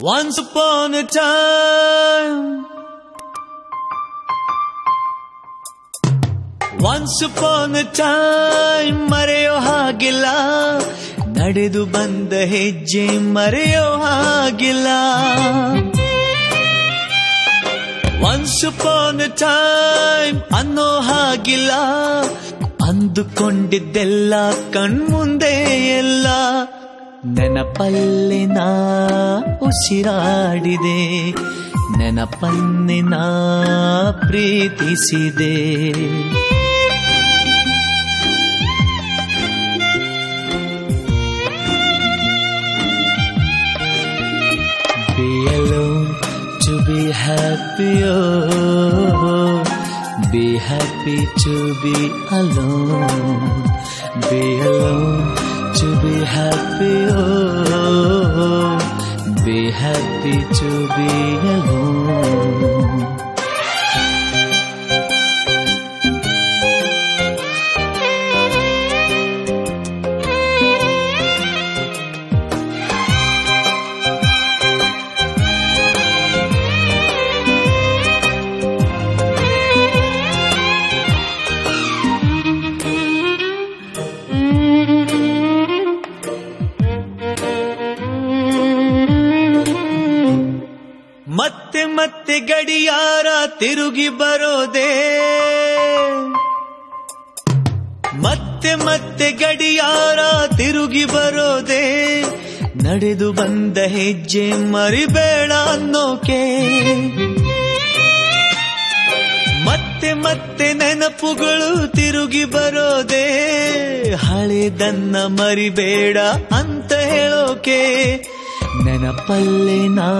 Once upon a time, once upon a time ಮರೆಯೋ ಹಾಗಿಲ್ಲ, ನಡೆದು ಬಂದ ಹೆಜ್ಜೆ ಮರೆಯೋ ಹಾಗಿಲ್ಲ. Once upon a time ಅನ್ನೋ ಹಾಗಿಲ್ಲ, ಅಂದುಕೊಂಡಿದ್ದೆಲ್ಲ ಕಣ್ಮುಂದೆ ಎಲ್ಲ ನೆನಪಲ್ಲಿ ನಾ ಉಸಿರಾಡಿದೆ, ನೆನಪನ್ನೇ ನಾ ಪ್ರೀತಿಸಿದೆ. Be alone to be happy, oh, be happy to be alone. Be alone to be happy, oh, be happy to be alone. ಮತ್ತೆ ಮತ್ತೆ ಗಡಿಯಾರ ತಿರುಗಿ ಬರೋದೇ, ಮತ್ತೆ ಮತ್ತೆ ಗಡಿಯಾರ ತಿರುಗಿ ಬರೋದೇ, ನಡೆದು ಬಂದ ಹೆಜ್ಜೆ ಮರಿಬೇಡ ಅನ್ನೋಕೆ. ಮತ್ತೆ ಮತ್ತೆ ನೆನಪುಗಳು ತಿರುಗಿ ಬರೋದೇ, ಹಳೆದನ್ನ ಮರಿಬೇಡ ಅಂತ ಹೇಳೋಕೆ. ನೆನಪಲ್ಲೇ ನಾ